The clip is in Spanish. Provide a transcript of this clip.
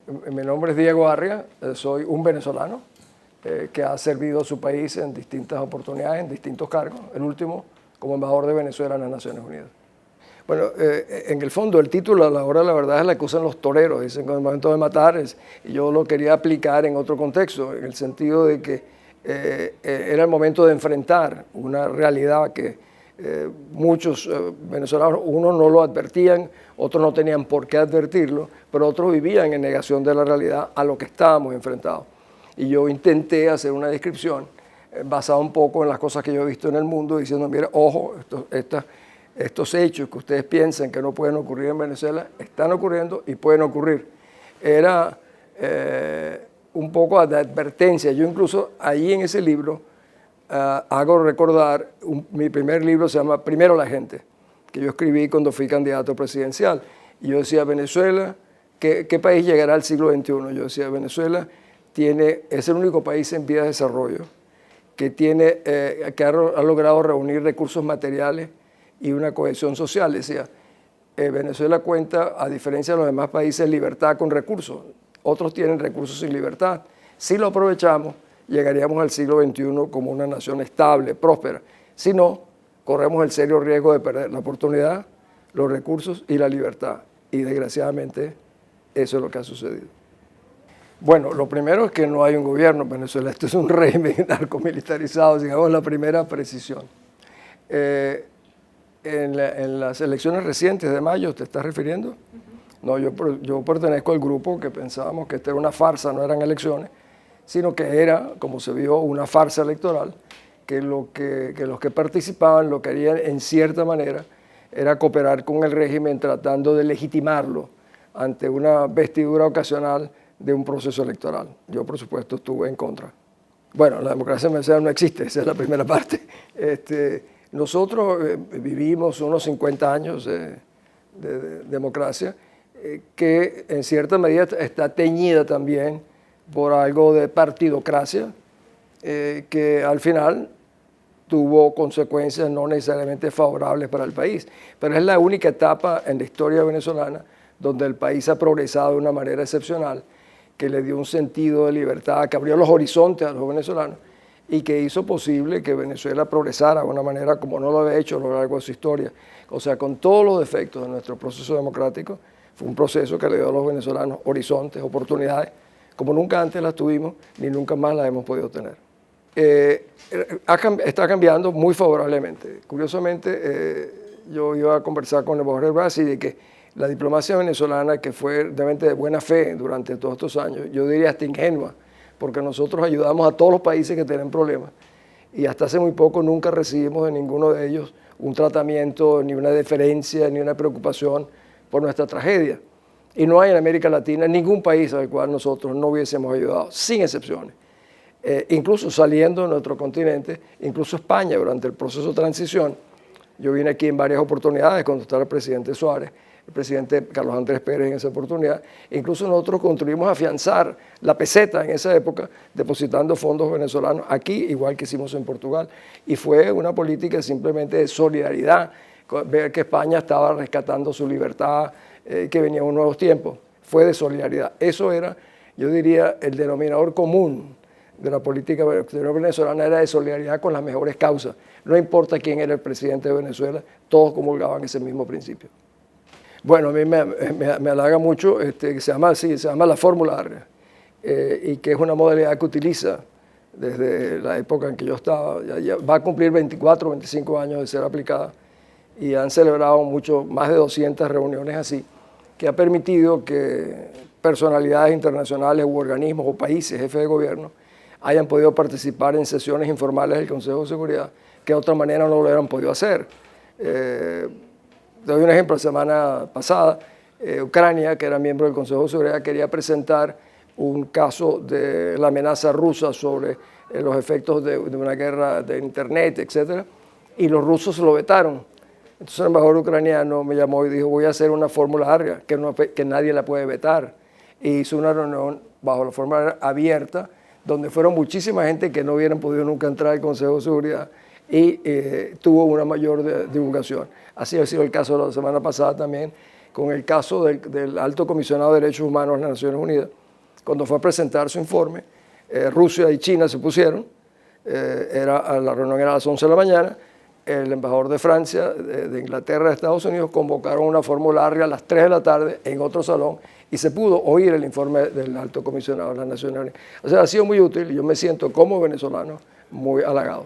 Mi nombre es Diego Arria, soy un venezolano que ha servido a su país en distintas oportunidades, en distintos cargos, el último como embajador de Venezuela en las Naciones Unidas. Bueno, en el fondo el título a la hora de la verdad es la que usan los toreros, dicen que en el momento de matar, y yo lo quería aplicar en otro contexto, en el sentido de que era el momento de enfrentar una realidad que muchos venezolanos, unos no lo advertían, otros no tenían por qué advertirlo, pero otros vivían en negación de la realidad a lo que estábamos enfrentados. Y yo intenté hacer una descripción basada un poco en las cosas que yo he visto en el mundo, diciendo, mira, ojo, estos hechos que ustedes piensan que no pueden ocurrir en Venezuela, están ocurriendo y pueden ocurrir. Era un poco de advertencia. Yo incluso ahí en ese libro hago recordar, mi primer libro se llama Primero la gente, que yo escribí cuando fui candidato presidencial. Y yo decía, Venezuela, ¿qué país llegará al siglo XXI? Yo decía, Venezuela es el único país en vías de desarrollo que ha logrado reunir recursos materiales y una cohesión social. Decía, Venezuela cuenta, a diferencia de los demás países, libertad con recursos. Otros tienen recursos sin libertad. Si lo aprovechamos, llegaríamos al siglo XXI como una nación estable, próspera. Si no, corremos el serio riesgo de perder la oportunidad, los recursos y la libertad. Y desgraciadamente eso es lo que ha sucedido. Bueno, lo primero es que no hay un gobierno en Venezuela. Esto es un régimen narcomilitarizado, digamos la primera precisión. En las elecciones recientes de mayo, ¿te estás refiriendo? No, yo pertenezco al grupo que pensábamos que esta era una farsa, no eran elecciones, sino que era, como se vio, una farsa electoral, que los que participaban lo que harían en cierta manera era cooperar con el régimen tratando de legitimarlo ante una vestidura ocasional de un proceso electoral. Yo, por supuesto, estuve en contra. Bueno, la democracia en Venezuela no existe, esa es la primera parte. Nosotros vivimos unos 50 años de democracia que en cierta medida está teñida también por algo de partidocracia que al final tuvo consecuencias no necesariamente favorables para el país. Pero es la única etapa en la historia venezolana donde el país ha progresado de una manera excepcional, que le dio un sentido de libertad, que abrió los horizontes a los venezolanos y que hizo posible que Venezuela progresara de una manera como no lo había hecho a lo largo de su historia. O sea, con todos los defectos de nuestro proceso democrático, fue un proceso que le dio a los venezolanos horizontes, oportunidades, como nunca antes las tuvimos, ni nunca más las hemos podido tener. Está cambiando muy favorablemente. Curiosamente, yo iba a conversar con el embajador Brasil de que la diplomacia venezolana, que fue realmente de buena fe durante todos estos años, yo diría hasta ingenua, porque nosotros ayudamos a todos los países que tienen problemas y hasta hace muy poco nunca recibimos de ninguno de ellos un tratamiento, ni una deferencia, ni una preocupación por nuestra tragedia. Y no hay en América Latina ningún país al cual nosotros no hubiésemos ayudado, sin excepciones. Incluso saliendo de nuestro continente, incluso España durante el proceso de transición. Yo vine aquí en varias oportunidades cuando estaba el presidente Suárez, el presidente Carlos Andrés Pérez en esa oportunidad. Incluso nosotros contribuimos a afianzar la peseta en esa época, depositando fondos venezolanos aquí, igual que hicimos en Portugal. Y fue una política simplemente de solidaridad, ver que España estaba rescatando su libertad, que venían unos nuevos tiempos. Fue de solidaridad. Eso era, yo diría, el denominador común de la política venezolana, era de solidaridad con las mejores causas. No importa quién era el presidente de Venezuela, todos comulgaban ese mismo principio. Bueno, a mí me halaga mucho, que se llama así, se llama la fórmula Arria, y que es una modalidad que utiliza desde la época en que yo estaba, ya va a cumplir 24 o 25 años de ser aplicada, y han celebrado más de 200 reuniones así, que ha permitido que personalidades internacionales u organismos o países, jefes de gobierno, hayan podido participar en sesiones informales del Consejo de Seguridad que de otra manera no lo hubieran podido hacer. Doy un ejemplo, la semana pasada, Ucrania, que era miembro del Consejo de Seguridad, quería presentar un caso de la amenaza rusa sobre los efectos de una guerra de Internet, etc. Y los rusos lo vetaron. Entonces el embajador ucraniano me llamó y dijo, voy a hacer una fórmula Arria, que nadie la puede vetar. Y hizo una reunión bajo la fórmula abierta, donde fueron muchísima gente que no hubieran podido nunca entrar al Consejo de Seguridad y tuvo una mayor divulgación. Así ha sido el caso de la semana pasada también, con el caso del Alto Comisionado de Derechos Humanos de las Naciones Unidas. Cuando fue a presentar su informe, Rusia y China se pusieron, la reunión era a las 11 de la mañana, el embajador de Francia, de Inglaterra, de Estados Unidos, convocaron una fórmula larga a las 3 de la tarde en otro salón y se pudo oír el informe del Alto Comisionado de las Naciones Unidas. O sea, ha sido muy útil y yo me siento como venezolano muy halagado.